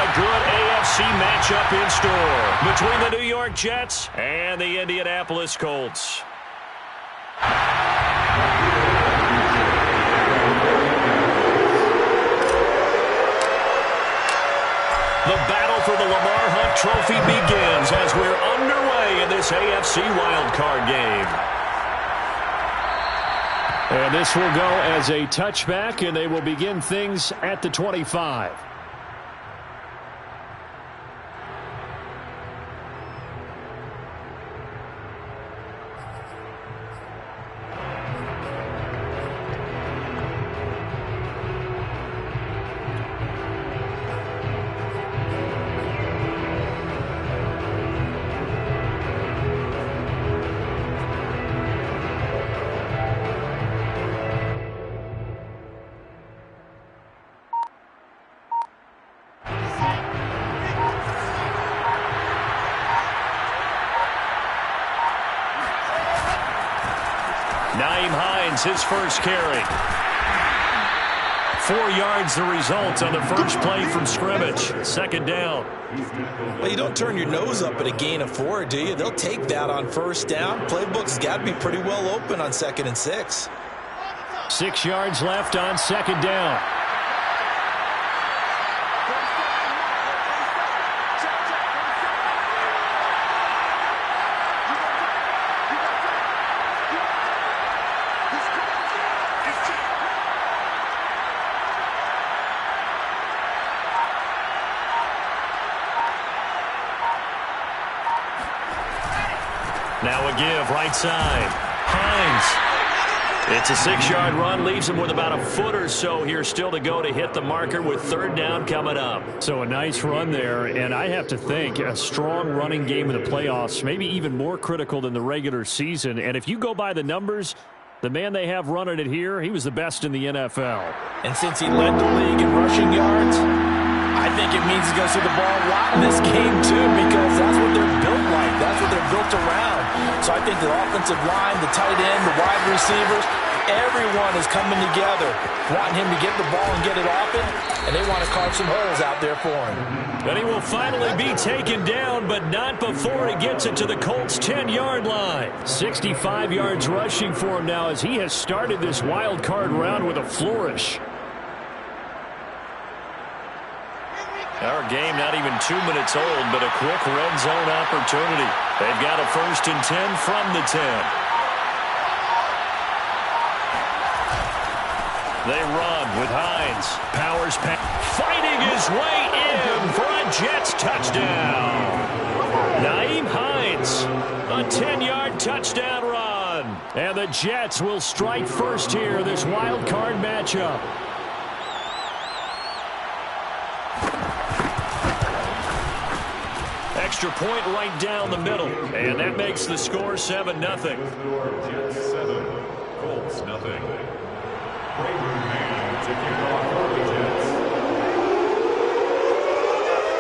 a good AFC matchup in store between the New York Jets and the Indianapolis Colts. The battle for the Lamar Hunt Trophy begins as we're underway in this AFC wildcard game. And this will go as a touchback, and they will begin things at the 25. His first carry. 4 yards the result on the first play from scrimmage. Second down. Well, you don't turn your nose up at a gain of 4, do you? They'll take that on first down. Playbook's got to be pretty well open on 2nd and 6. 6 yards left on second down. Now a give, right side. Hines. It's a 6-yard run, leaves him with about a foot or so here still to go to hit the marker with third down coming up. So a nice run there, and I have to think a strong running game in the playoffs, maybe even more critical than the regular season. And if you go by the numbers, the man they have running it here, he was the best in the NFL. And since he led the league in rushing yards, I think it means he's going to see the ball a lot in this game, too, because that's what they're built like. That's what they're built around. So I think the offensive line, the tight end, the wide receivers, everyone is coming together, wanting him to get the ball and get it often, and they want to carve some holes out there for him. And he will finally be taken down, but not before he gets it to the Colts' 10-yard line. 65 yards rushing for him now as he has started this wild card round with a flourish. Our game not even 2 minutes old, but a quick red zone opportunity. They've got a 1st and 10 from the 10. They run with Hines. Powers fighting his way in for a Jets touchdown. Nyheim Hines, a 10-yard touchdown run. And the Jets will strike first here, this wild card matchup. Extra point right down the middle. And that makes the score 7-0. Jets 7, Colts nothing.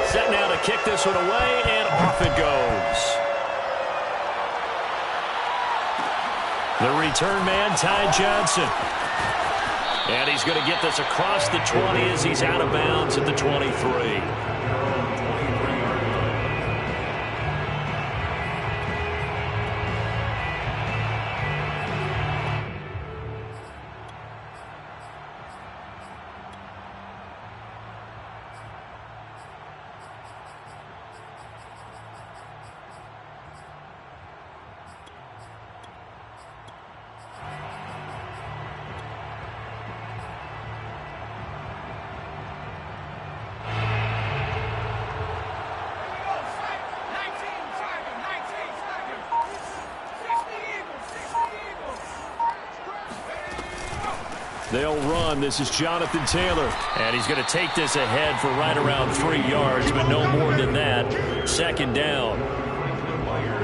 Set now to kick this one away, and off it goes. The return man, Ty Johnson. And he's going to get this across the 20 as he's out of bounds at the 23. They'll run. This is Jonathan Taylor. And he's going to take this ahead for right around 3 yards, but no more than that. Second down.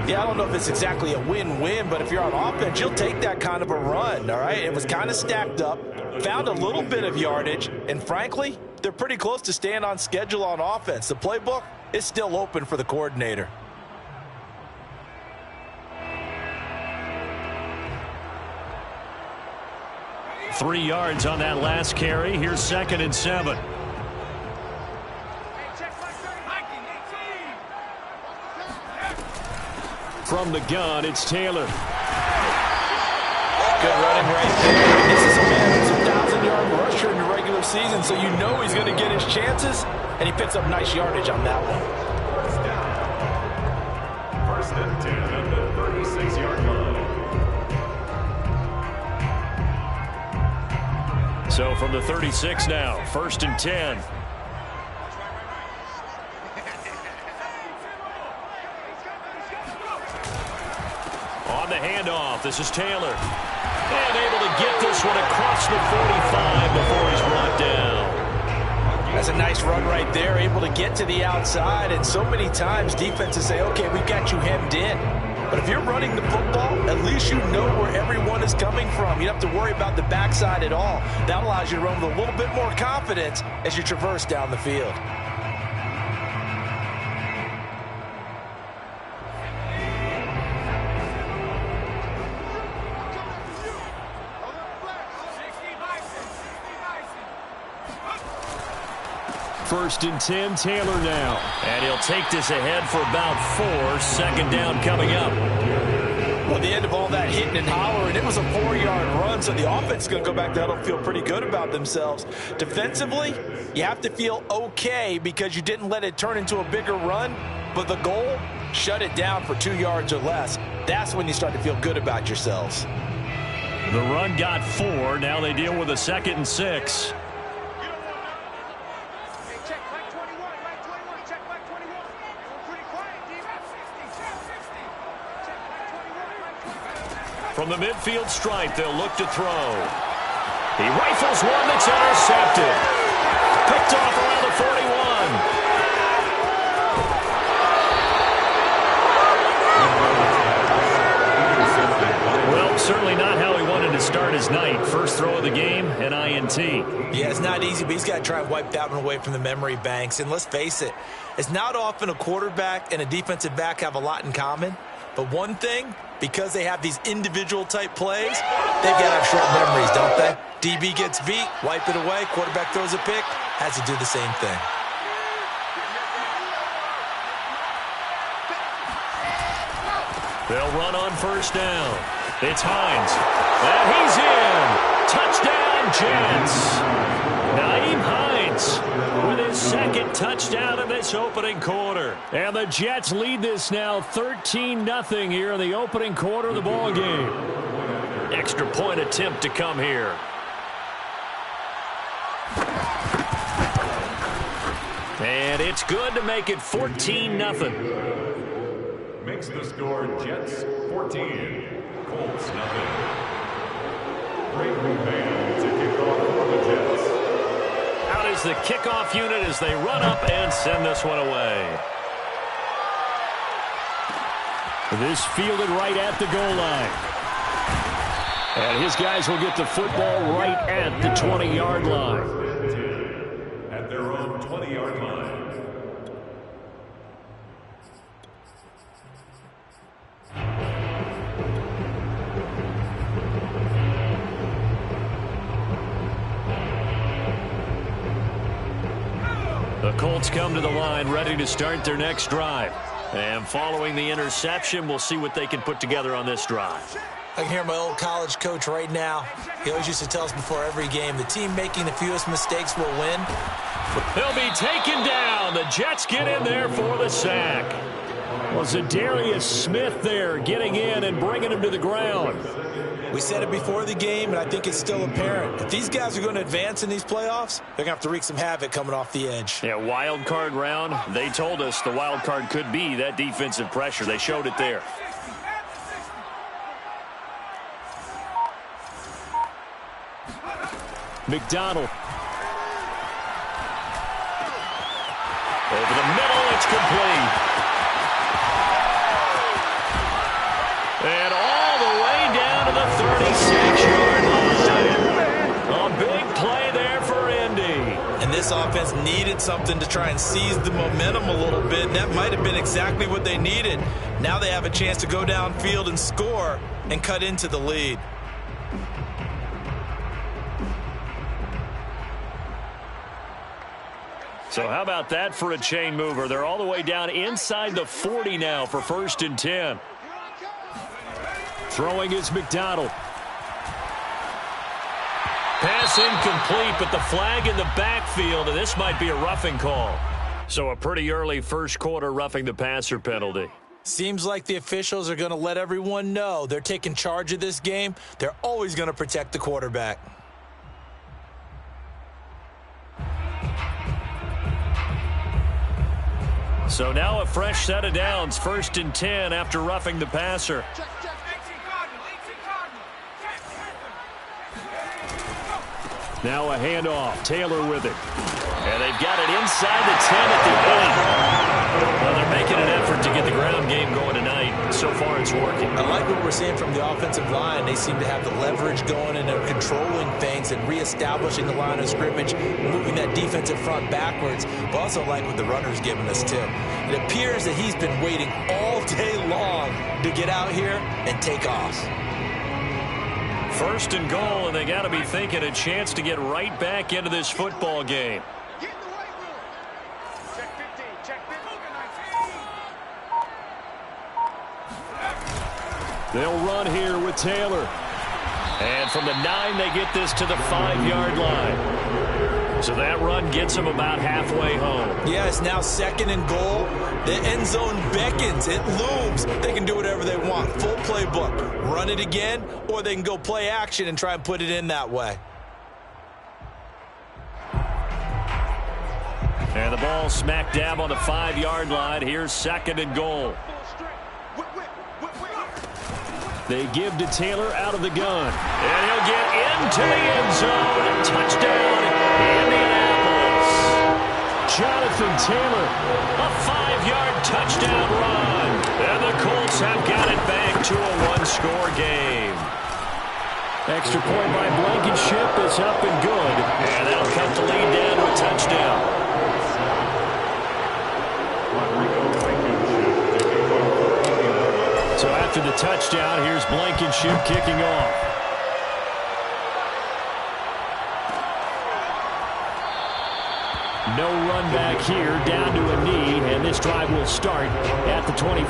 Yeah, I don't know if it's exactly a win-win, but if you're on offense, you'll take that kind of a run, all right? It was kind of stacked up, found a little bit of yardage, and frankly, they're pretty close to staying on schedule on offense. The playbook is still open for the coordinator. Three yards on that last carry. Here's 2nd and 7. From the gun, it's Taylor. Good running right there. This is a man who's a 1,000-yard rusher in the regular season, so you know he's going to get his chances, and he picks up nice yardage on that one. First and 10 at the 36-yard line. So from the 36 now, 1st and 10. On the handoff, this is Taylor. And able to get this one across the 45 before he's brought down. That's a nice run right there, able to get to the outside. And so many times defenses say, okay, we've got you hemmed in. But if you're running the football, at least you know where everyone is coming from. You don't have to worry about the backside at all. That allows you to run with a little bit more confidence as you traverse down the field. First and 10, Taylor now. And he'll take this ahead for about 4. 2nd down coming up. Well, the end of all that hitting and hollering, it was a 4-yard run, so the offense is going to go back to huddle and feel pretty good about themselves. Defensively, you have to feel okay because you didn't let it turn into a bigger run, but the goal, shut it down for 2 yards or less. That's when you start to feel good about yourselves. The run got 4. Now they deal with a 2nd and 6. From the midfield stripe, they'll look to throw. He rifles one that's intercepted. Picked off around the 41. Well, certainly not how he wanted to start his night. First throw of the game, an INT. Yeah, it's not easy, but he's got to try and wipe that one away from the memory banks. And let's face it, it's not often a quarterback and a defensive back have a lot in common. But one thing, because they have these individual type plays, they've got to have short memories, don't they? DB gets beat, wipe it away, quarterback throws a pick, has to do the same thing. They'll run on 1st down. It's Hines. And he's in. Touchdown, Jets. Nyheim Hines with his 2nd touchdown in this opening quarter. And the Jets lead this now 13-0 here in the opening quarter of the ball game. Extra point attempt to come here. And it's good to make it 14-0. Makes the score Jets 14, Colts 0. Great man to kick off for the Jets. Out is the kickoff unit as they run up and send this one away. This fielded right at the goal line. And his guys will get the football right at the 20-yard line. At their own 20-yard line. The Colts come to the line ready to start their next drive. And following the interception, we'll see what they can put together on this drive. I can hear my old college coach right now. He always used to tell us before every game, the team making the fewest mistakes will win. They'll be taken down. The Jets get in there for the sack. Well, Zadarius Smith there getting in and bringing him to the ground. We said it before the game, and I think it's still apparent. If these guys are going to advance in these playoffs, they're going to have to wreak some havoc coming off the edge. Yeah, wild card round. They told us the wild card could be that defensive pressure. They showed it there. McDonald. Over the middle, it's complete. And all the way down to the 36-yard line. A big play there for Indy. And this offense needed something to try and seize the momentum a little bit. And that might have been exactly what they needed. Now they have a chance to go downfield and score and cut into the lead. So how about that for a chain mover? They're all the way down inside the 40 now for 1st and 10. Throwing is McDonald. Pass incomplete, but the flag in the backfield, and this might be a roughing call. So a pretty early first quarter roughing the passer penalty. Seems like the officials are going to let everyone know they're taking charge of this game. They're always going to protect the quarterback. So now a fresh set of downs, 1st and 10 after roughing the passer. Now a handoff. Taylor with it. And they've got it inside the 10 at the 8. Well, they're making an effort to get the ground game going tonight. So far, it's working. I like what we're seeing from the offensive line. They seem to have the leverage going, and they're controlling things and reestablishing the line of scrimmage, moving that defensive front backwards. But also like what the runner's giving us, too. It appears that he's been waiting all day long to get out here and take off. 1st and goal, and they got to be thinking a chance to get right back into this football game. Get in the right room. Check 15. Check 15. They'll run here with Taylor. And from the 9, they get this to the 5-yard line. So that run gets them about halfway home. Yeah, it's now 2nd and goal. The end zone beckons. It looms. They can do whatever they want. Full playbook. Run it again, or they can go play action and try and put it in that way. And the ball smack dab on the 5-yard line. Here's 2nd and goal. They give to Taylor out of the gun. And he'll get into the end zone. Touchdown, Indianapolis. Jonathan Taylor, a 5-yard touchdown run. And the Colts have got it back to a 1-score game. Extra point by Blankenship is up and good. And that'll cut the lead down to a touchdown. So after the touchdown, here's Blankenship kicking off. No run back here, down to a knee, and this drive will start at the 25.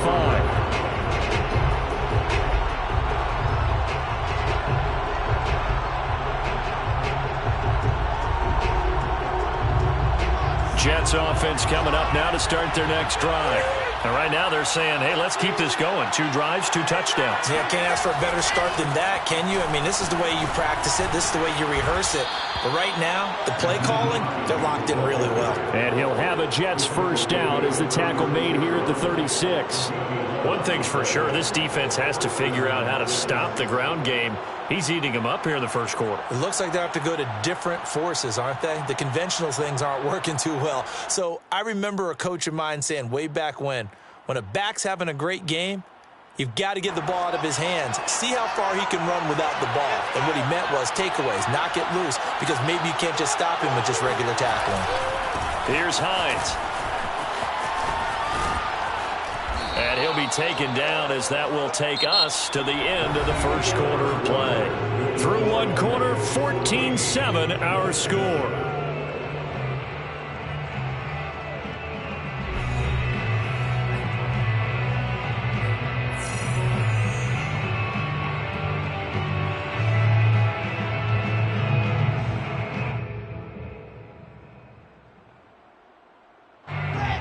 Jets offense coming up now to start their next drive. And right now they're saying, hey, let's keep this going. 2 drives, 2 touchdowns. Yeah, can't ask for a better start than that, can you? I mean, this is the way you practice it. This is the way you rehearse it. But right now, the play calling, they're locked in really well. And he'll have a Jets first down as the tackle made here at the 36. One thing's for sure, this defense has to figure out how to stop the ground game. He's eating them up here in the first quarter. It looks like they have to go to different forces, aren't they? The conventional things aren't working too well. So I remember a coach of mine saying way back when a back's having a great game, you've got to get the ball out of his hands. See how far he can run without the ball. And what he meant was takeaways, knock it loose, because maybe you can't just stop him with just regular tackling. Here's Hines. And he'll be taken down as that will take us to the end of the first quarter of play. Through one quarter, 14-7 our score.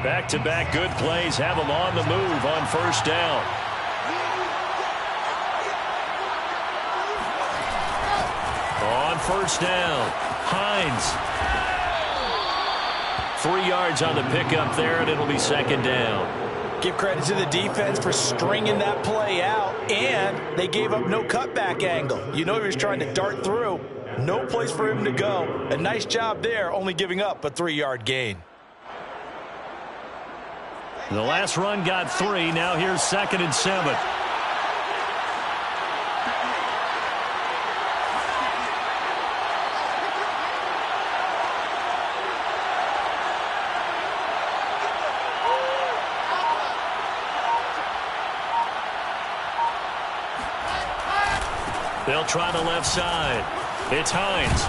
Back-to-back good plays have them on the move on first down. On first down, Hines. 3 yards on the pickup there, and it'll be 2nd down. Give credit to the defense for stringing that play out, and they gave up no cutback angle. You know he was trying to dart through. No place for him to go. A nice job there, only giving up a 3-yard gain. The last run got 3. Now here's 2nd and 7. They'll try the left side. It's Hines.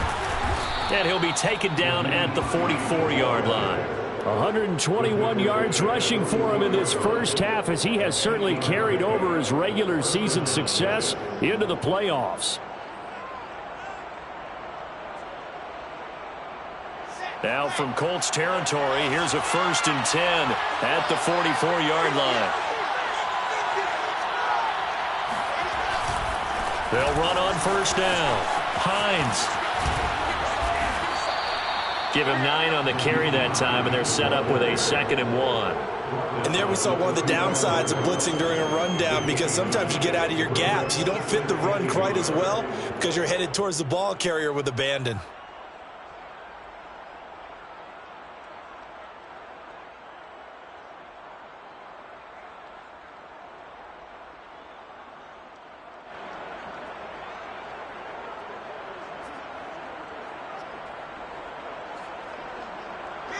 And he'll be taken down at the 44-yard line. 121 yards rushing for him in this first half, as he has certainly carried over his regular season success into the playoffs. Now from Colts territory, here's a 1st and 10 at the 44-yard line. They'll run on 1st down. Hines. Give him 9 on the carry that time, and they're set up with a 2nd and 1. And there we saw one of the downsides of blitzing during a rundown, because sometimes you get out of your gaps. You don't fit the run quite as well because you're headed towards the ball carrier with abandon.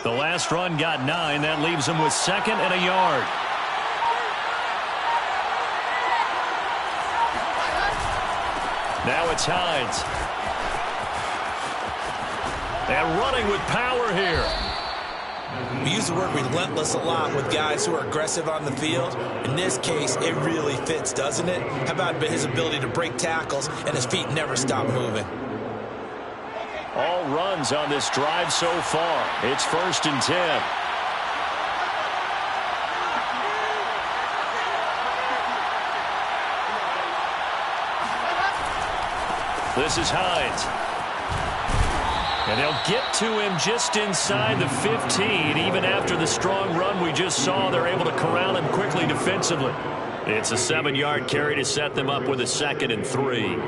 The last run got 9. That leaves him with 2nd and a yard. Now it's Hines. And running with power here. We use the word relentless a lot with guys who are aggressive on the field. In this case, it really fits, doesn't it? How about his ability to break tackles and his feet never stop moving? All runs on this drive so far. It's 1st and 10. This is Hines. And they'll get to him just inside the 15. Even after the strong run we just saw, they're able to corral him quickly defensively. It's a 7-yard carry to set them up with a 2nd and 3.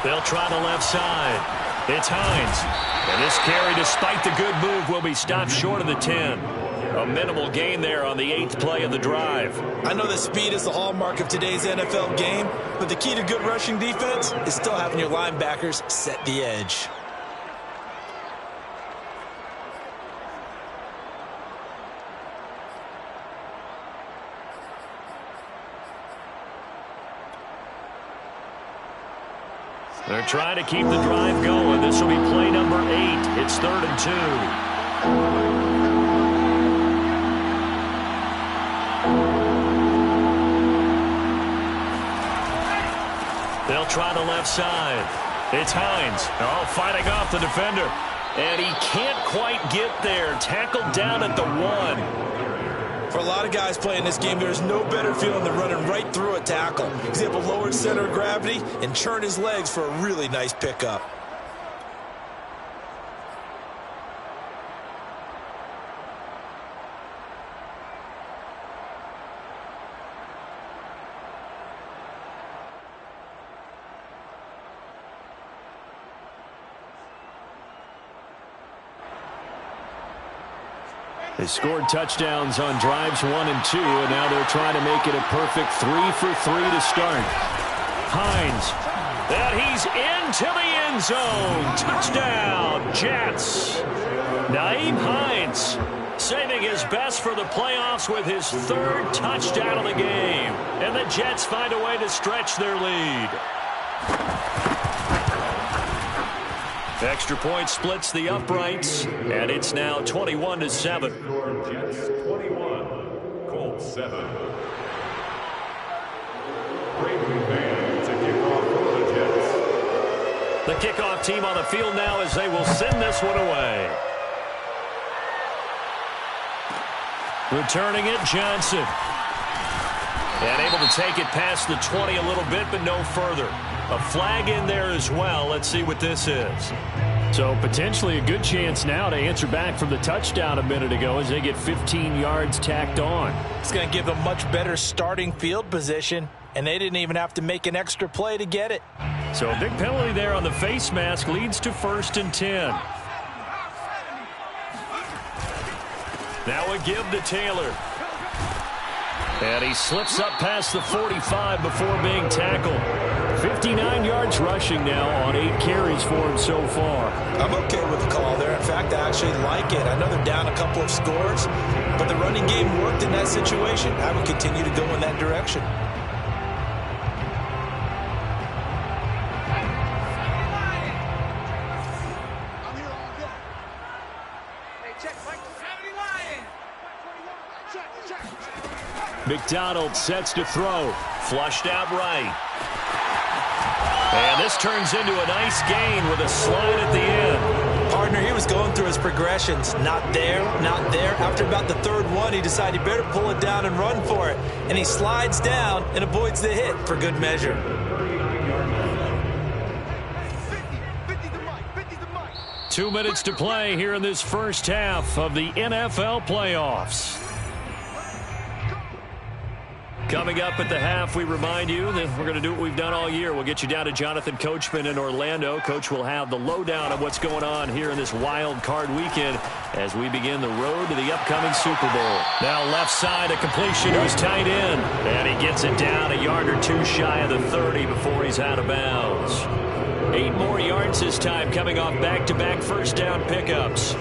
They'll try the left side. It's Hines. And this carry, despite the good move, will be stopped short of the 10. A minimal gain there on the 8th play of the drive. I know that speed is the hallmark of today's NFL game, but the key to good rushing defense is still having your linebackers set the edge. They're trying to keep the drive going. This will be play number 8. It's 3rd and 2. They'll try the left side. It's Hines. Oh, fighting off the defender. And he can't quite get there. Tackled down at the 1. For a lot of guys playing this game, there's no better feeling than running right through a tackle. He's able to lower his center of gravity and churn his legs for a really nice pickup. They scored touchdowns on drives 1 and 2, and now they're trying to make it a perfect 3 for 3 to start. Hines, and he's into the end zone. Touchdown, Jets. Nyheim Hines saving his best for the playoffs with his 3rd touchdown of the game. And the Jets find a way to stretch their lead. Extra point splits the uprights, and it's now 21-7. Jets 21, Colts 7. Breaking band to kick off for the Jets. The kickoff team on the field now as they will send this one away. Returning it, Johnson. And able to take it past the 20 a little bit, but no further. A flag in there as well. Let's see what this is. So potentially a good chance now to answer back from the touchdown a minute ago as they get 15 yards tacked on. It's going to give them much better starting field position, and they didn't even have to make an extra play to get it. So a big penalty there on the face mask leads to 1st and 10. Now a give to Taylor. And he slips up past the 45 before being tackled. 59 yards rushing now on 8 carries for him so far. I'm okay with the call there. In fact, I actually like it. I know they're down a couple of scores, but the running game worked in that situation. I would continue to go in that direction. McDonald sets to throw. Flushed out right. And this turns into a nice gain with a slide at the end. Partner, he was going through his progressions. Not there, not there. After about the third one, he decided he better pull it down and run for it. And he slides down and avoids the hit for good measure. 2 minutes to play here in this first half of the NFL playoffs. Coming up at the half, we remind you that we're going to do what we've done all year. We'll get you down to Jonathan Coachman in Orlando. Coach will have the lowdown of what's going on here in this wild card weekend as we begin the road to the upcoming Super Bowl. Now left side, a completion to his tight end. And he gets it down a yard or two shy of the 30 before he's out of bounds. 8 more yards this time, coming off back-to-back first down pickups.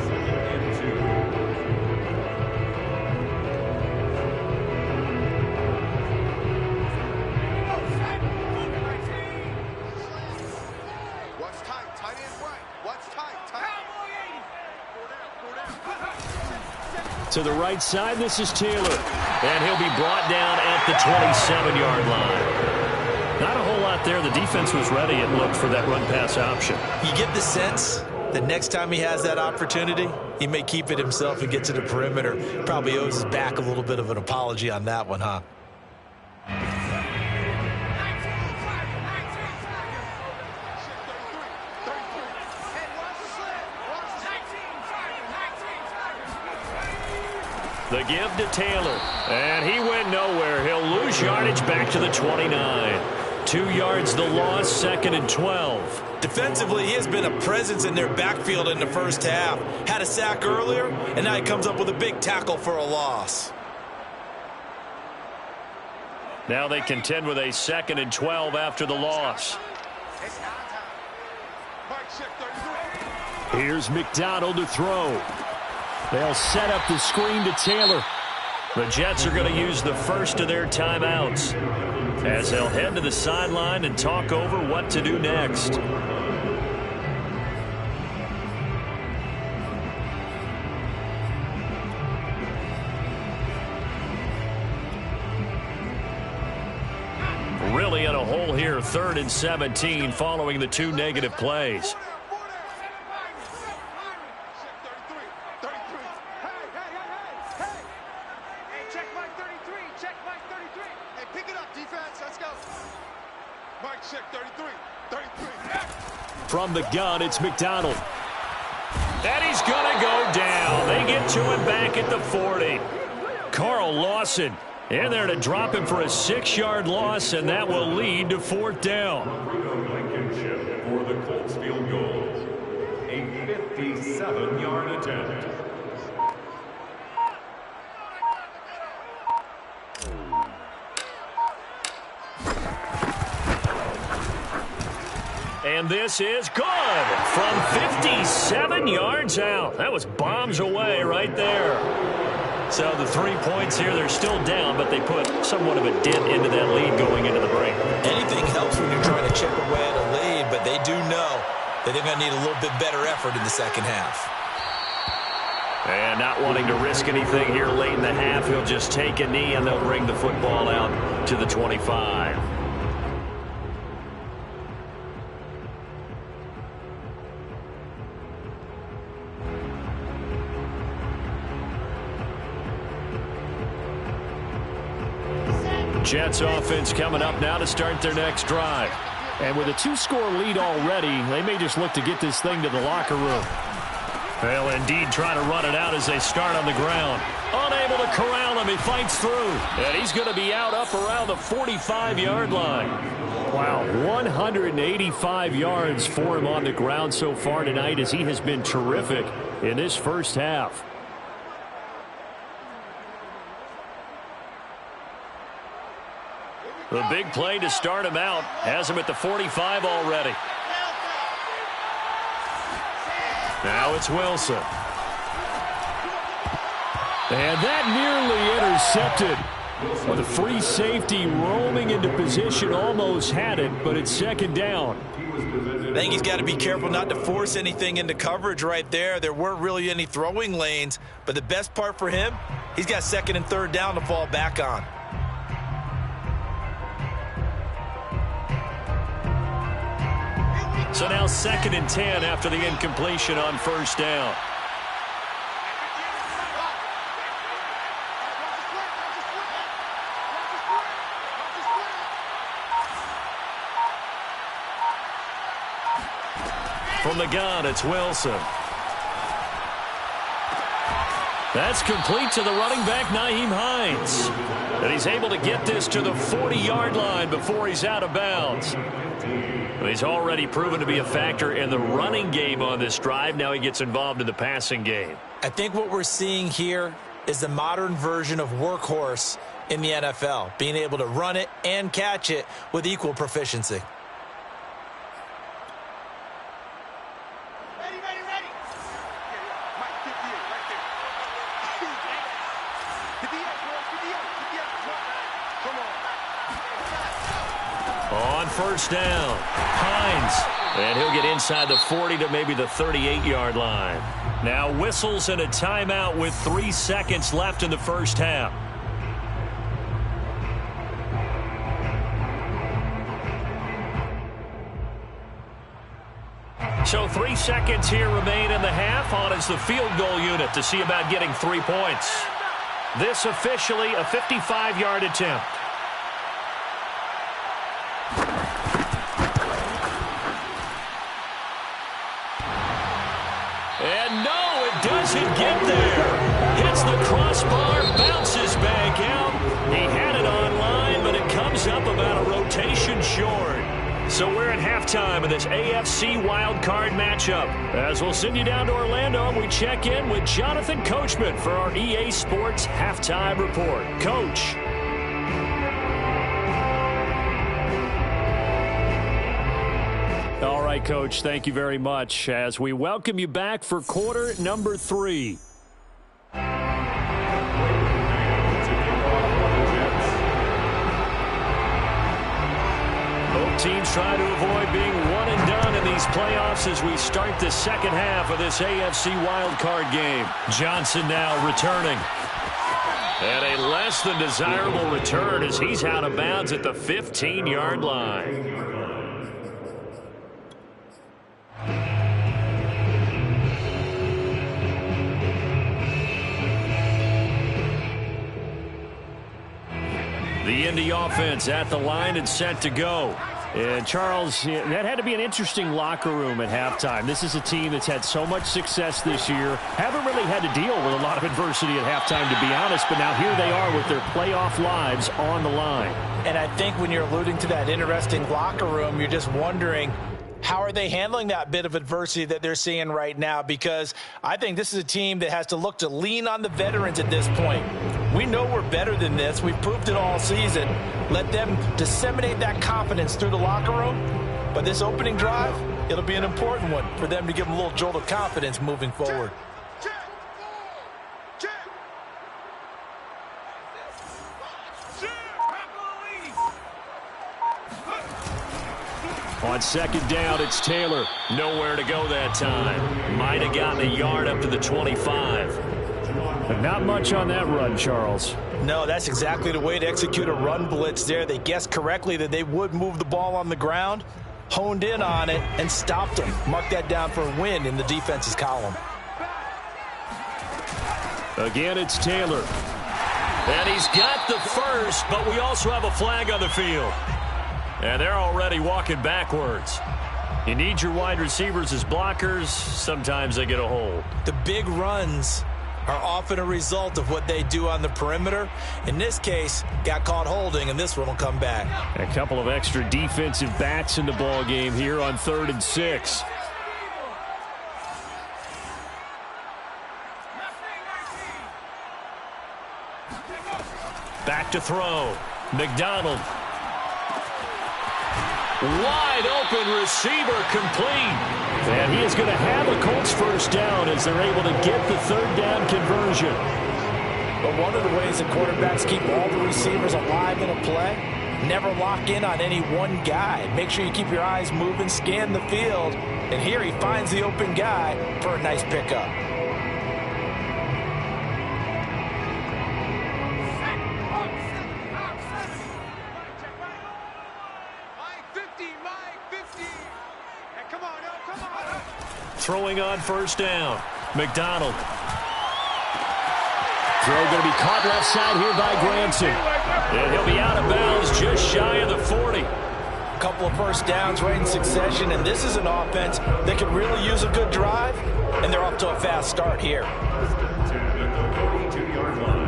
To the right side, this is Taylor. And he'll be brought down at the 27-yard line. Not a whole lot there. The defense was ready, it looked, for that run-pass option. You get the sense that next time he has that opportunity, he may keep it himself and get to the perimeter. Probably owes his back a little bit of an apology on that one, huh? The give to Taylor, and he went nowhere. He'll lose yardage back to the 29. 2 yards the loss, 2nd and 12. Defensively, he has been a presence in their backfield in the first half. Had a sack earlier, and now he comes up with a big tackle for a loss. Now they contend with a 2nd and 12 after the loss. Here's McDonald to throw. They'll set up the screen to Taylor. The Jets are going to use the first of their timeouts as they'll head to the sideline and talk over what to do next. Really in a hole here, 3rd and 17 following the 2 negative plays. From the gun, it's McDonald. And he's going to go down. They get to him back at the 40. Carl Lawson in there to drop him for a 6-yard loss, and that will lead to 4th down. Blankenship for the Colts field goal. A 57-yard attempt. And this is good from 57 yards out. That was bombs away right there. So the 3 points here, they're still down, but they put somewhat of a dent into that lead going into the break. Anything helps when you're trying to chip away at a lead, but they do know that they're going to need a little bit better effort in the second half. And not wanting to risk anything here late in the half, he'll just take a knee and they'll bring the football out to the 25. Jets offense coming up now to start their next drive. And with a 2-score lead already, they may just look to get this thing to the locker room. They'll indeed try to run it out as they start on the ground. Unable to corral him, he fights through. And he's going to be out up around the 45-yard line. Wow, 185 yards for him on the ground so far tonight as he has been terrific in this first half. The big play to start him out has him at the 45 already. Now it's Wilson. And that nearly intercepted. With a free safety roaming into position, almost had it, but it's 2nd down. I think he's got to be careful not to force anything into coverage right there. There weren't really any throwing lanes, but the best part for him, he's got 2nd and 3rd down to fall back on. So now 2nd and 10 after the incompletion on first down. From the gun, it's Wilson. That's complete to the running back, Nyheim Hines. And he's able to get this to the 40-yard line before he's out of bounds. And he's already proven to be a factor in the running game on this drive. Now he gets involved in the passing game. I think what we're seeing here is the modern version of workhorse in the NFL, being able to run it and catch it with equal proficiency. On first down, Hines, and he'll get inside the 40 to maybe the 38-yard line. Now whistles and a timeout with 3 seconds left in the first half. So 3 seconds here remain in the half. On is the field goal unit to see about getting 3 points. This officially a 55-yard attempt. And no, it doesn't get there. Hits the crossbar, bounces back out. He had it online, but it comes up about a rotation short. So we're at halftime of this AFC wildcard matchup. As we'll send you down to Orlando, and we check in with Jonathan Coachman for our EA Sports Halftime Report. Coach. All right, Coach, thank you very much as we welcome you back for quarter number 3. Both teams try to avoid being one and done in these playoffs as we start the second half of this AFC wildcard game. Johnson now returning. And a less than desirable return as he's out of bounds at the 15-yard line. The Indy offense at the line and set to go. And Charles, that had to be an interesting locker room at halftime. This is a team that's had so much success this year. Haven't really had to deal with a lot of adversity at halftime, to be honest. But now here they are with their playoff lives on the line. And I think when you're alluding to that interesting locker room, you're just wondering, how are they handling that bit of adversity that they're seeing right now? Because I think this is a team that has to look to lean on the veterans at this point. We know we're better than this. We've proved it all season. Let them disseminate that confidence through the locker room. But this opening drive, it'll be an important one for them to give them a little jolt of confidence moving forward. On second down, it's Taylor. Nowhere to go that time. Might have gotten a yard up to the 25. But not much on that run, Charles. No, that's exactly the way to execute a run blitz there. They guessed correctly that they would move the ball on the ground, honed in on it, and stopped them. Mark that down for a win in the defense's column. Again, it's Taylor. And he's got the first, but we also have a flag on the field. And they're already walking backwards. You need your wide receivers as blockers. Sometimes they get a hold. The big runs are often a result of what they do on the perimeter. In this case, got caught holding, and this one will come back. A couple of extra defensive backs in the ball game here on 3rd and 6. Back to throw. McDonald. Wide open receiver complete. And he is going to have a Colts first down as they're able to get the 3rd down conversion. But one of the ways that quarterbacks keep all the receivers alive in a play, never lock in on any one guy. Make sure you keep your eyes moving, scan the field. And here he finds the open guy for a nice pickup. Come on, yo, come on. Throwing on first down. McDonald. Throw going to be caught left side here by Granson. And he'll be out of bounds just shy of the 40. A couple of first downs right in succession, and this is an offense that could really use a good drive, and they're off to a fast start here. First and 10 at the 42-yard line.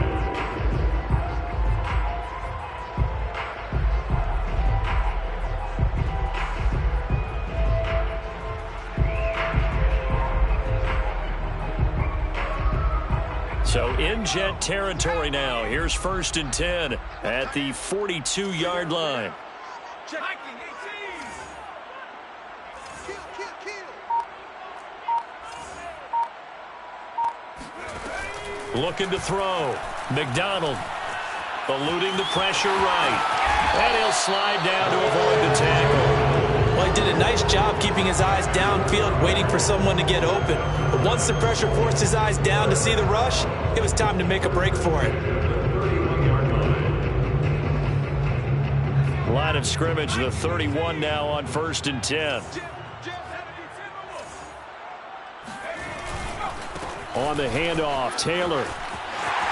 So in Jet territory now. Here's first and 10 at the 42-yard line. Looking to throw. McDonald eluding the pressure right. And he'll slide down to avoid the tackle. Well, he did a nice job keeping his eyes downfield, waiting for someone to get open. But once the pressure forced his eyes down to see the rush, it was time to make a break for it. Line of scrimmage, the 31 now on first and 10. On the handoff, Taylor.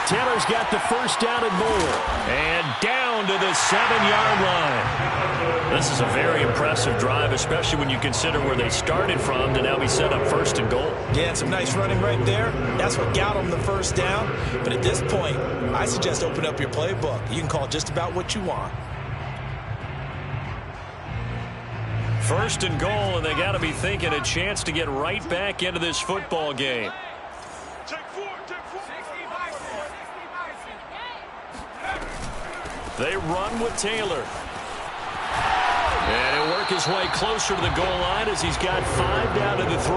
Taylor's got the first down and more. And down to the 7-yard line. This is a very impressive drive, especially when you consider where they started from to now be set up first and goal. Yeah, and some nice running right there. That's what got them the first down. But at this point, I suggest open up your playbook. You can call just about what you want. First and goal, and they got to be thinking a chance to get right back into this football game. They run with Taylor. And he'll work his way closer to the goal line as he's got 5 down to the 3.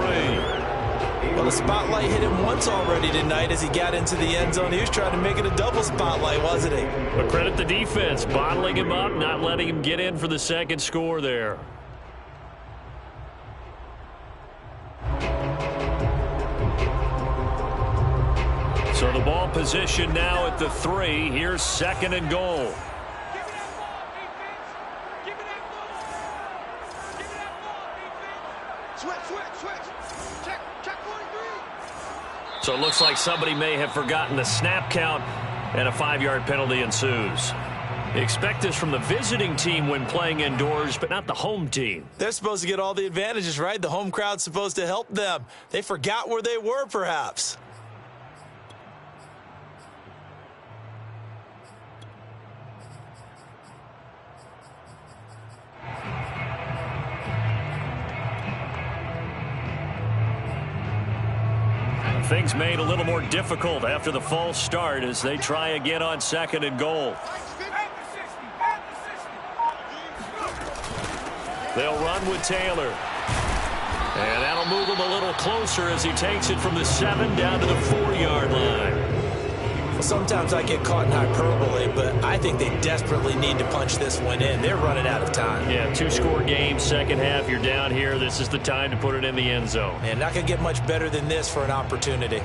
Well, the spotlight hit him once already tonight as he got into the end zone. He was trying to make it a double spotlight, wasn't he? But credit the defense, bottling him up, not letting him get in for the second score there. So the ball position now at the 3. Here's second and goal. So it looks like somebody may have forgotten the snap count, and a 5-yard penalty ensues. Expect this from the visiting team when playing indoors, but not the home team. They're supposed to get all the advantages, right? The home crowd's supposed to help them. They forgot where they were, perhaps. Things made a little more difficult after the false start as they try again on second and goal. They'll run with Taylor. And that'll move him a little closer as he takes it from the 7 down to the 4-yard line. Well, sometimes I get caught in hyperbole, but I think they desperately need to punch this one in. They're running out of time. Yeah, 2-score game, second half, you're down here. This is the time to put it in the end zone. And not going to get much better than this for an opportunity.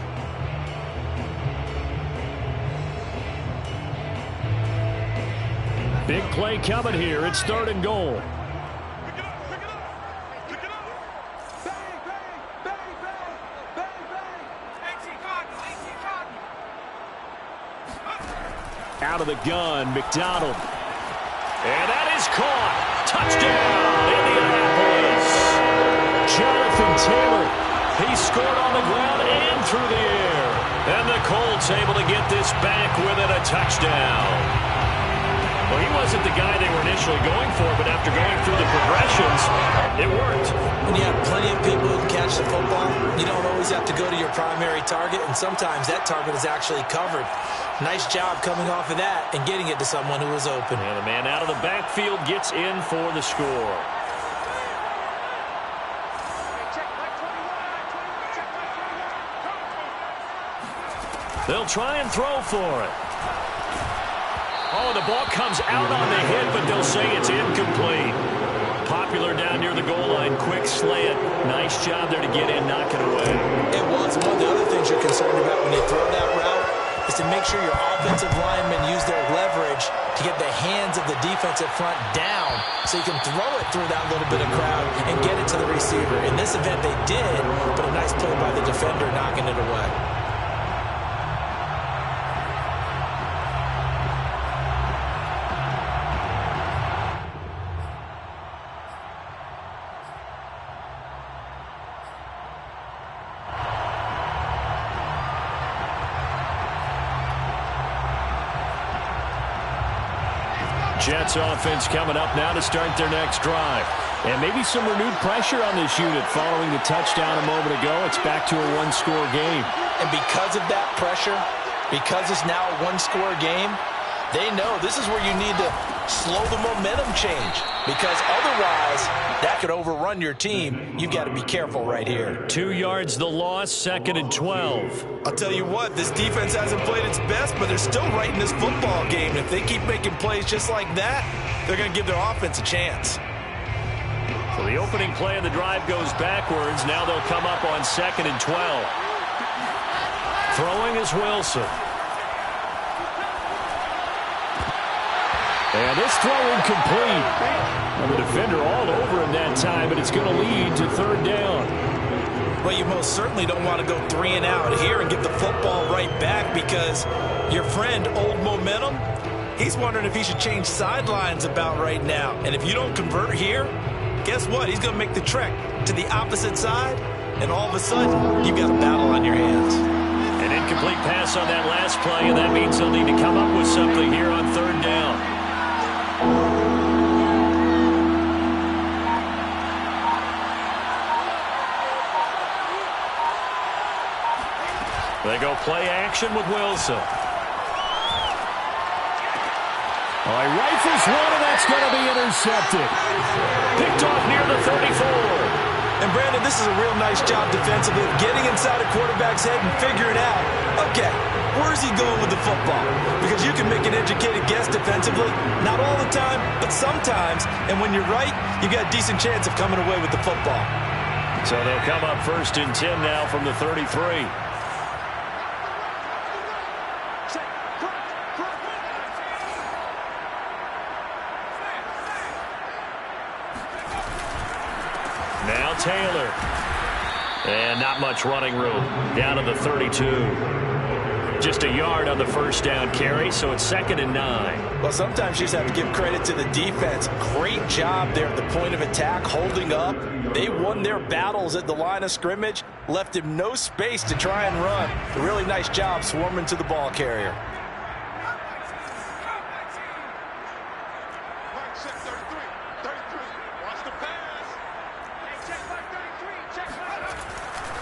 Big play coming here. It's third and goal. Out of the gun, McDonald. And that is caught. Touchdown, Indianapolis. Jonathan Taylor. He scored on the ground and through the air. And the Colts able to get this back within a touchdown. Well, he wasn't the guy they were initially going for, but after going through the progressions, it worked. When you have plenty of people who can catch the football, you don't always have to go to your primary target, and sometimes that target is actually covered. Nice job coming off of that and getting it to someone who was open. And the man out of the backfield gets in for the score. They'll try and throw for it. Oh, the ball comes out on the hit, but they'll say it's incomplete. Popular down near the goal line, quick slant. Nice job there to get in, knock it away. It was. One of the other things you're concerned about when you throw that route is to make sure your offensive linemen use their leverage to get the hands of the defensive front down so you can throw it through that little bit of crowd and get it to the receiver. In this event, they did, but a nice play by the defender knocking it away. Jets offense coming up now to start their next drive. And maybe some renewed pressure on this unit following the touchdown a moment ago. It's back to a one-score game. And because of that pressure, because it's now a one-score game, they know this is where you need to slow the momentum change, because otherwise that could overrun your team. You've got to be careful right here. 2 yards the loss, 2nd and 12. I'll tell you what, this defense hasn't played its best, but they're still right in this football game. If they keep making plays just like that, they're going to give their offense a chance. So the opening play of the drive goes backwards. Now they'll come up on 2nd and 12. Throwing is Wilson. And this throw incomplete. And the defender all over him that time, but it's going to lead to 3rd down. Well, you most certainly don't want to go 3 and out here and get the football right back, because your friend, Old Momentum, he's wondering if he should change sidelines about right now. And if you don't convert here, guess what? He's going to make the trek to the opposite side, and all of a sudden, you've got a battle on your hands. An incomplete pass on that last play, and that means they'll need to come up with something here on 3rd down. They go play action with Wilson. All right, rifles one, and that's going to be intercepted. Picked off near the 34. And, Brandon, this is a real nice job defensively of getting inside a quarterback's head and figuring out, okay, where's he going with the football? Because you can make an educated guess defensively, not all the time, but sometimes. And when you're right, you've got a decent chance of coming away with the football. So they'll come up 1st and 10 now from the 33. Now Taylor. And not much running room. Down to the 32. Just a yard on the 1st down carry, so it's 2nd and 9. Well, sometimes you just have to give credit to the defense. Great job there at the point of attack, holding up. They won their battles at the line of scrimmage, left him no space to try and run. A really nice job swarming to the ball carrier.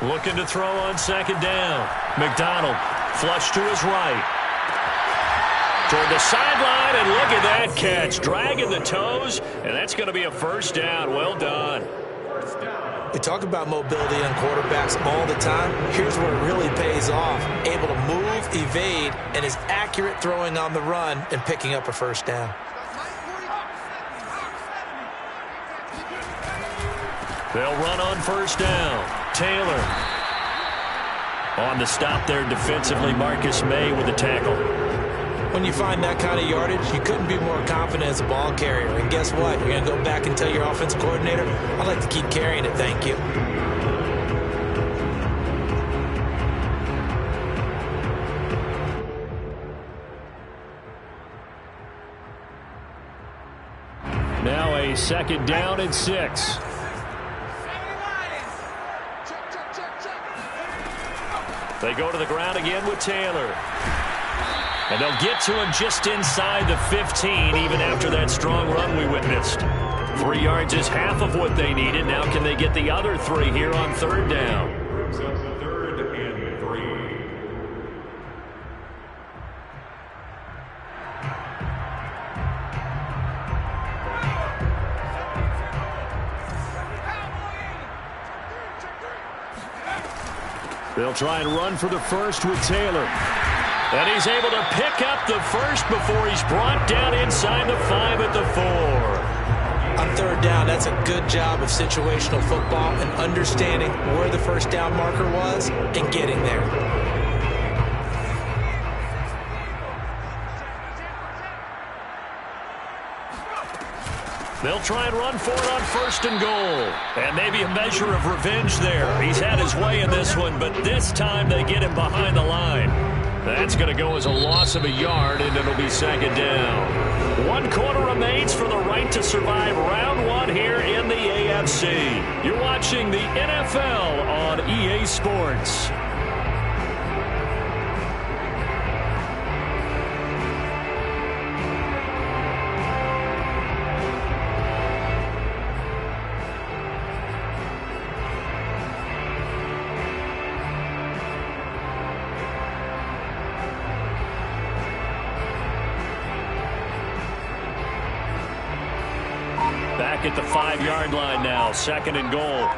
Looking to throw on 2nd down. McDonald flush to his right. Toward the sideline, and look at that catch. Dragging the toes, and that's going to be a 1st down. Well done. We talk about mobility on quarterbacks all the time. Here's where it really pays off. Able to move, evade, and is accurate throwing on the run and picking up a 1st down. They'll run on 1st down. Taylor. On the stop there defensively, Marcus May with the tackle. When you find that kind of yardage, you couldn't be more confident as a ball carrier. And guess what? You're going to go back and tell your offensive coordinator, I'd like to keep carrying it, thank you. Now a 2nd down and 6. They go to the ground again with Taylor. And they'll get to him just inside the 15, even after that strong run we witnessed. 3 yards is half of what they needed. Now can they get the other 3 here on 3rd down? 3rd and 3. They'll try and run for the 1st with Taylor. And he's able to pick up the 1st before he's brought down inside the 5 at the 4. On 3rd down, that's a good job of situational football and understanding where the 1st down marker was and getting there. They'll try and run for it on 1st and goal. And maybe a measure of revenge there. He's had his way in this one, but this time they get him behind the line. That's going to go as a loss of a yard, and it'll be 2nd down. 1 quarter remains for the right to survive round 1 here in the AFC. You're watching the NFL on EA Sports. Back at the 5-yard line now, 2nd and goal.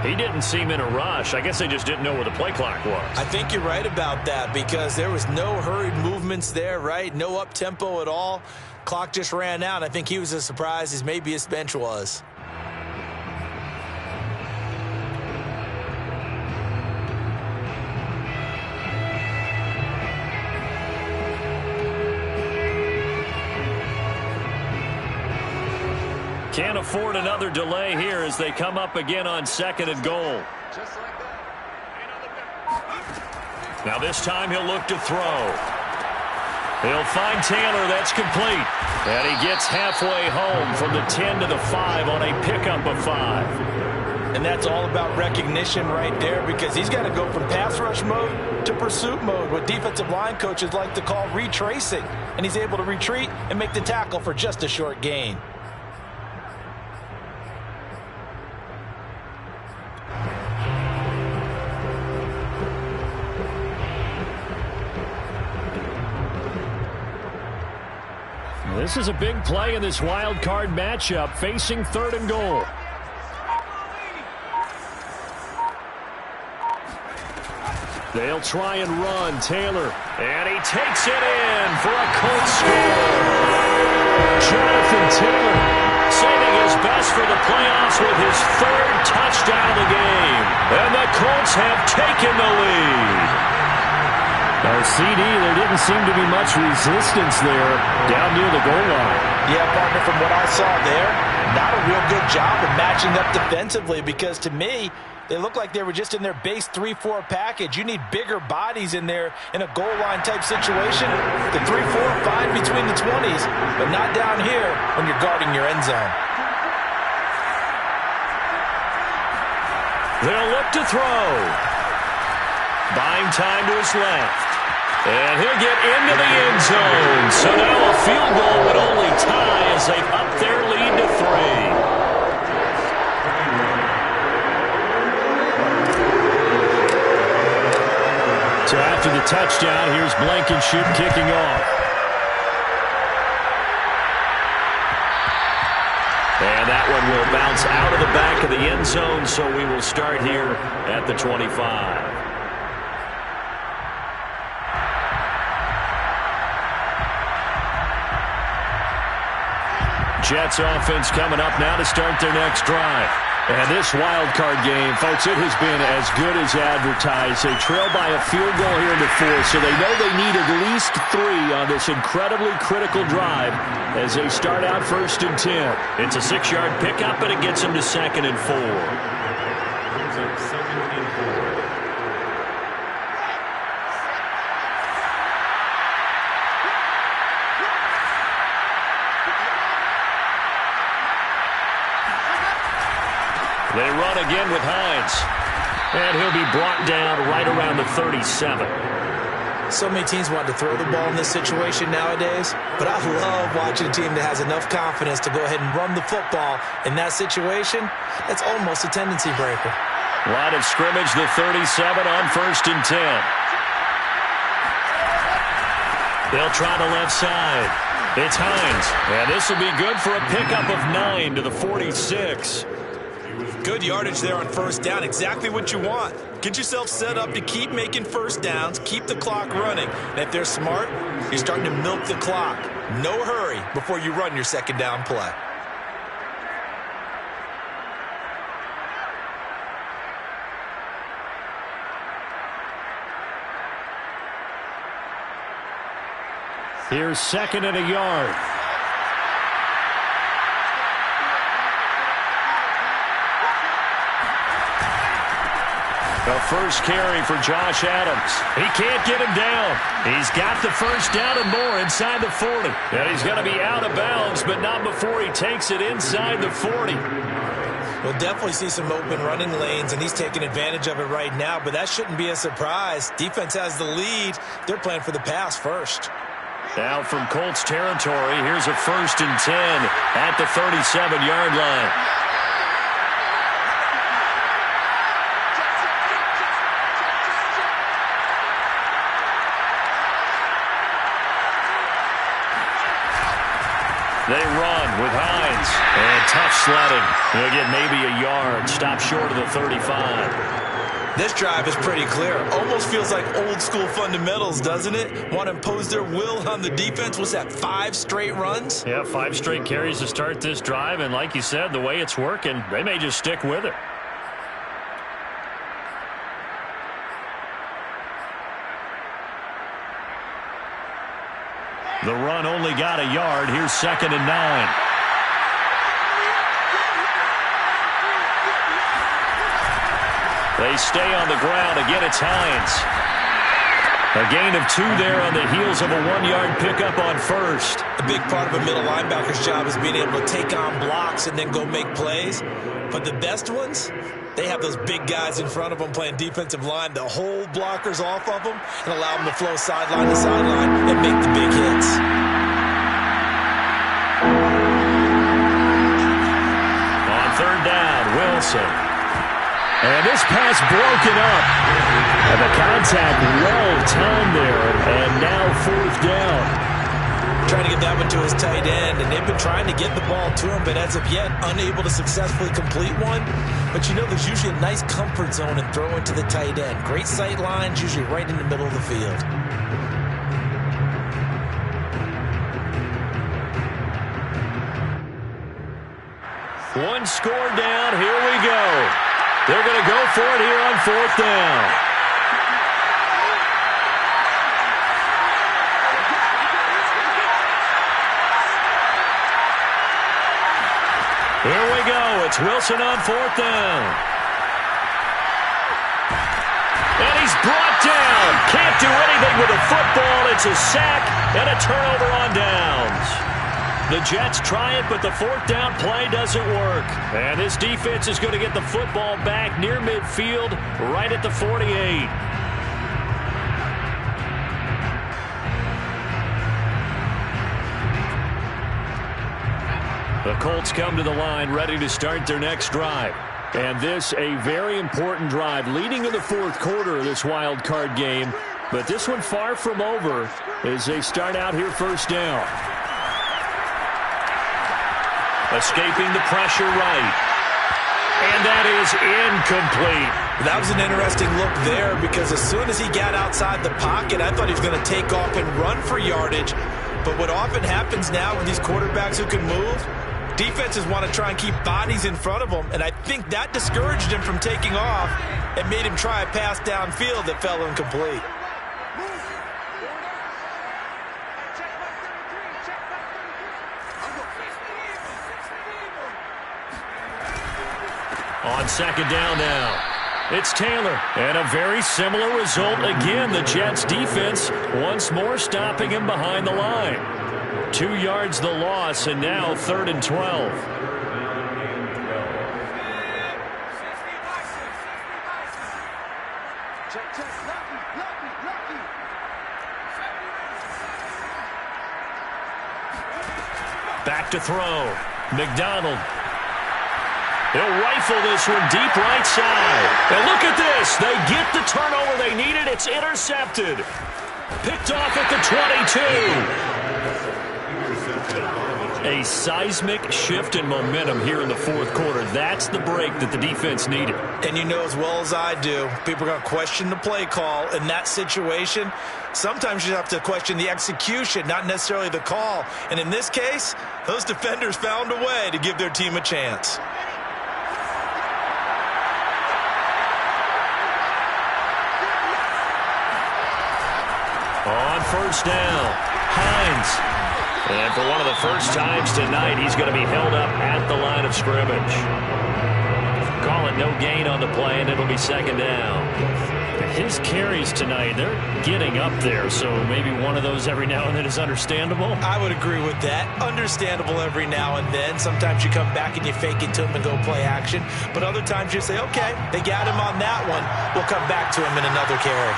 He didn't seem in a rush. I guess they just didn't know where the play clock was. I think you're right about that because there was no hurried movements there, right? No up-tempo at all. Clock just ran out. I think he was as surprised as maybe his bench was. Can't afford another delay here as they come up again on 2nd and goal. Now this time he'll look to throw. He'll find Taylor. That's complete. And he gets halfway home from the 10 to the 5 on a pickup of 5. And that's all about recognition right there because he's got to go from pass rush mode to pursuit mode, what defensive line coaches like to call retracing. And he's able to retreat and make the tackle for just a short gain. This is a big play in this wild card matchup, facing 3rd and goal. They'll try and run. Taylor, and he takes it in for a Colts score. Jonathan Taylor saving his best for the playoffs with his 3rd touchdown of the game. And the Colts have taken the lead. Now, CD, there didn't seem to be much resistance there down near the goal line. Yeah, partner, from what I saw there, not a real good job of matching up defensively because to me, they look like they were just in their base 3-4 package. You need bigger bodies in there in a goal line type situation. The 3-4 fine between the 20s, but not down here when you're guarding your end zone. They'll look to throw. Buying time to his left. And he'll get into the end zone. So now a field goal would only tie as they've upped their lead to 3. So after the touchdown, here's Blankenship kicking off. And that one will bounce out of the back of the end zone, so we will start here at the 25. Jets offense coming up now to start their next drive. And this wild card game, folks, it has been as good as advertised. They trail by a field goal here in the 4th, so they know they need at least 3 on this incredibly critical drive as they start out 1st and 10. It's a 6-yard pickup, and it gets them to 2nd and 4. They run again with Hines. And he'll be brought down right around the 37. So many teams want to throw the ball in this situation nowadays, but I love watching a team that has enough confidence to go ahead and run the football in that situation. That's almost a tendency breaker. Line of scrimmage, the 37 on 1st and 10. They'll try the left side. It's Hines. And this will be good for a pickup of 9 to the 46. Good yardage there on 1st down. Exactly what you want. Get yourself set up to keep making 1st downs, keep the clock running. And if they're smart, you're starting to milk the clock. No hurry before you run your 2nd down play. Here's 2nd and a yard. The first carry for Josh Adams. He can't get him down. He's got the first down and more inside the 40. And he's going to be out of bounds, but not before he takes it inside the 40. We'll definitely see some open running lanes, and he's taking advantage of it right now, but that shouldn't be a surprise. Defense has the lead. They're playing for the pass first. Now from Colts territory, here's a 1st and 10 at the 37-yard line. They run with Hines. And tough sledding. They'll get maybe a yard. Stop short of the 35. This drive is pretty clear. Almost feels like old school fundamentals, doesn't it? Want to impose their will on the defense. Was that 5 straight runs? Yeah, 5 straight carries to start this drive. And like you said, the way it's working, they may just stick with it. The run only got a yard. Here's 2nd and 9. They stay on the ground. Again, it's Hines. A gain of 2 there on the heels of a 1-yard pickup on first. A big part of a middle linebacker's job is being able to take on blocks and then go make plays. But the best ones, they have those big guys in front of them playing defensive line to hold blockers off of them and allow them to flow sideline to sideline and make the big hits. On 3rd down, Wilson. And this pass broken up. And the contact well timed there. And now 4th down. Trying to get that one to his tight end, and they've been trying to get the ball to him, but as of yet, unable to successfully complete one. But you know, there's usually a nice comfort zone in throwing to the tight end. Great sight lines, usually right in the middle of the field. One score down. Here we go. They're going to go for it here on 4th down. Here we go. It's Wilson on 4th down. And he's brought down. Can't do anything with the football. It's a sack and a turnover on downs. The Jets try it, but the 4th down play doesn't work. And this defense is going to get the football back near midfield, right at the 48. The Colts come to the line ready to start their next drive. And this a very important drive leading in the 4th quarter of this wild card game. But this one far from over as they start out here 1st down. Escaping the pressure right. And that is incomplete. That was an interesting look there because as soon as he got outside the pocket, I thought he was going to take off and run for yardage. But what often happens now with these quarterbacks who can move, defenses want to try and keep bodies in front of them, and I think that discouraged him from taking off and made him try a pass downfield that fell incomplete. On 2nd down now, it's Taylor. And a very similar result again. The Jets defense once more stopping him behind the line. 2 yards the loss, and now 3rd and 12. Back to throw. McDonald. He'll rifle this one deep right side. And look at this. They get the turnover they needed. It's intercepted. Picked off at the 22. A seismic shift in momentum here in the 4th quarter. That's the break that the defense needed. And you know as well as I do, people are going to question the play call in that situation. Sometimes you have to question the execution, not necessarily the call. And in this case, those defenders found a way to give their team a chance. On first down, Hines. And for one of the first times tonight, he's going to be held up at the line of scrimmage. Call it no gain on the play, and it'll be second down. His carries tonight, they're getting up there, so maybe one of those every now and then is understandable. I would agree with that. Understandable every now and then. Sometimes you come back and you fake it to him and go play action. But other times you say, okay, they got him on that one. We'll come back to him in another carry.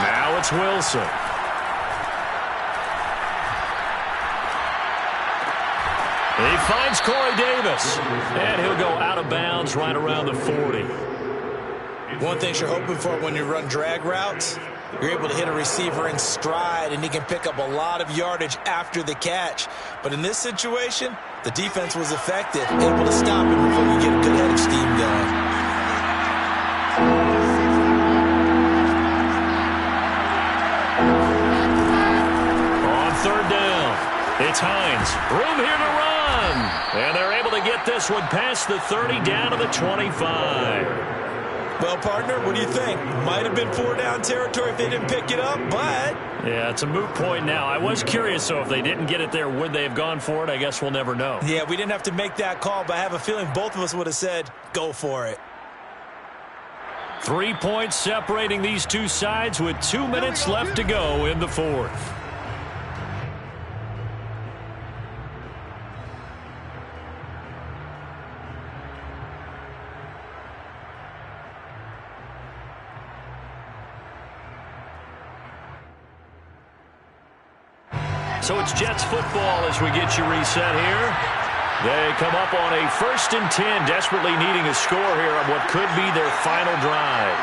Now it's Wilson. He finds Corey Davis, and he'll go out of bounds right around the 40. One thing you're hoping for when you run drag routes, you're able to hit a receiver in stride, and he can pick up a lot of yardage after the catch. But in this situation, the defense was effective, able to stop him before you get a good head of steam going. On third down, it's Hines. Room here to run. And they're able to get this one past the 30 down to the 25. Well, partner, what do you think? Might have been 4-down territory if they didn't pick it up, but... Yeah, it's a moot point now. I was curious, so if they didn't get it there, would they have gone for it? I guess we'll never know. Yeah, we didn't have to make that call, but I have a feeling both of us would have said, go for it. 3 points separating these two sides with 2 minutes left to go in the fourth. So it's Jets football as we get you reset here. They come up on a 1st and 10, desperately needing a score here on what could be their final drive.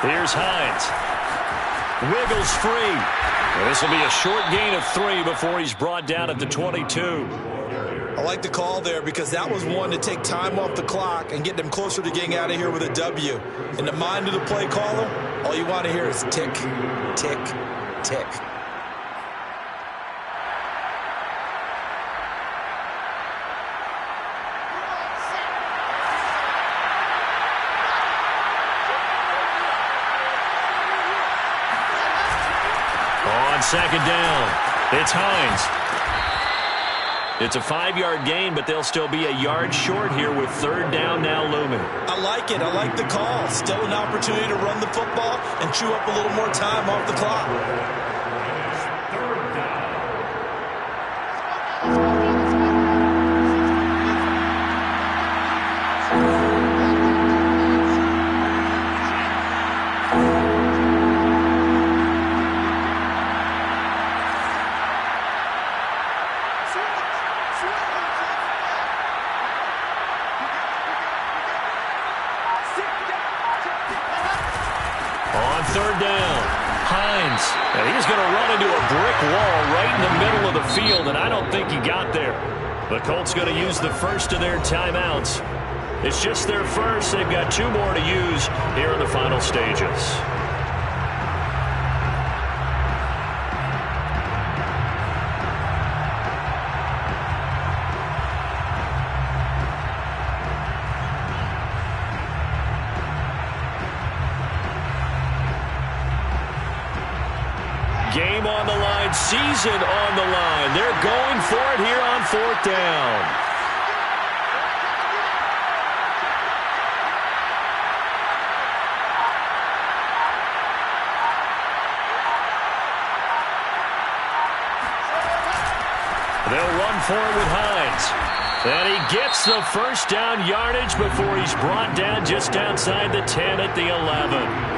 Here's Hines. Wiggles free. And this will be a short gain of 3 before he's brought down at the 22. I like the call there because that was one to take time off the clock and get them closer to getting out of here with a W. In the mind of the play caller, all you want to hear is tick, tick, tick. On second down, it's Hines. It's a 5-yard gain, but they'll still be a yard short here with third down now looming. I like it. I like the call. Still an opportunity to run the football and chew up a little more time off the clock. On third down, Hines. And he's going to run into a brick wall right in the middle of the field, and I don't think he got there. The Colts going to use the first of their timeouts. It's just their first. They've got 2 more to use here in the final stages. Game on the line, season on the line. They're going for it here on 4th down. They'll run for it with Hines. And he gets the first down yardage before he's brought down just outside the 10 at the 11.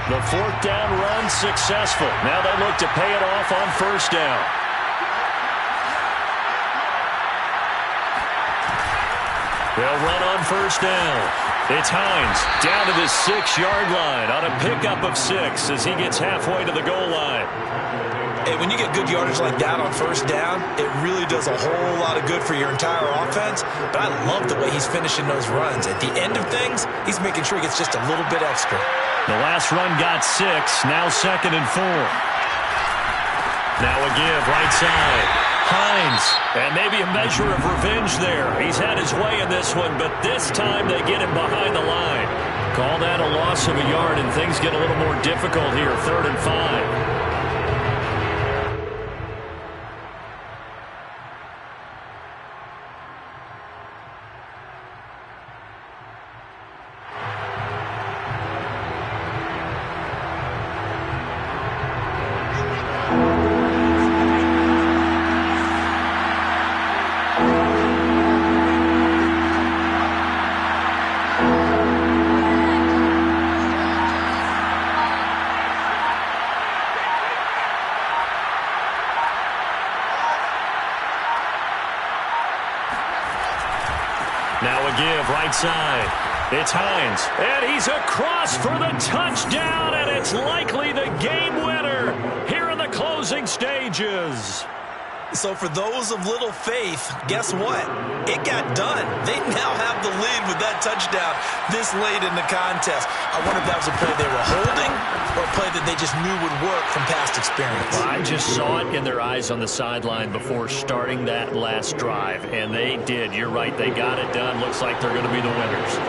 The 4th down run successful. Now they look to pay it off on 1st down. They'll run on 1st down. It's Hines down to the 6-yard line on a pickup of 6 as he gets halfway to the goal line. Hey, when you get good yardage like that on first down, it really does a whole lot of good for your entire offense. But I love the way he's finishing those runs. At the end of things, he's making sure he gets just a little bit extra. The last run got 6, now 2nd and 4. Now a give, right side. Hines, and maybe a measure of revenge there. He's had his way in this one, but this time they get him behind the line. Call that a loss of a yard, and things get a little more difficult here, 3rd and 5. Now a give, right side. It's Hines, and he's across for the touchdown, and it's likely the game winner here in the closing stages. So for those of little faith, guess what? It got done. They now have the lead with that touchdown this late in the contest. I wonder if that was a play they were holding or a play that they just knew would work from past experience. Well, I just saw it in their eyes on the sideline before starting that last drive, and they did. You're right. They got it done. Looks like they're going to be the winners.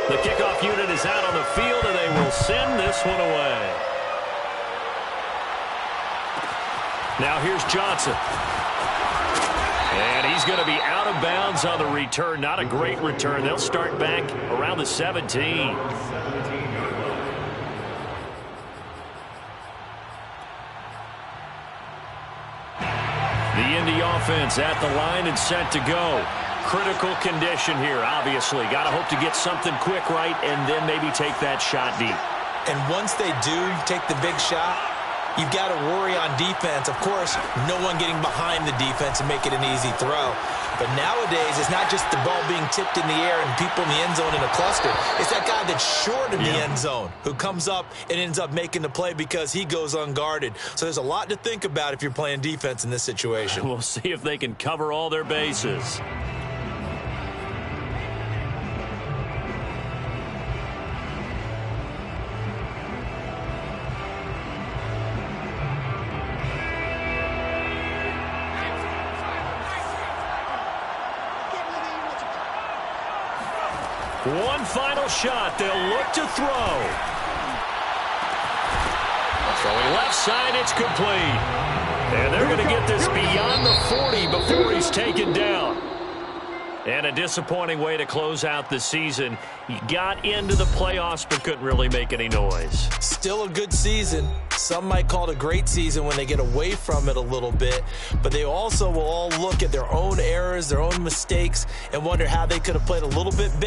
The kickoff unit is out on the field, and they will send this one away. Now here's Johnson. And he's going to be out of bounds on the return. Not a great return. They'll start back around the 17. The Indy offense at the line and set to go. Critical condition here, obviously. Got to hope to get something quick right and then maybe take that shot deep. And once they do take the big shot, you've got to worry on defense. Of course, no one getting behind the defense and make it an easy throw. But nowadays, it's not just the ball being tipped in the air and people in the end zone in a cluster. It's that guy that's short of the end zone who comes up and ends up making the play because he goes unguarded. So there's a lot to think about if you're playing defense in this situation. We'll see if they can cover all their bases. One final shot. They'll look to throw. Throwing left side, it's complete. And they're going to get this beyond the 40 before he's taken down. And a disappointing way to close out the season. He got into the playoffs but couldn't really make any noise. Still a good season. Some might call it a great season when they get away from it a little bit. But they also will all look at their own errors, their own mistakes, and wonder how they could have played a little bit better.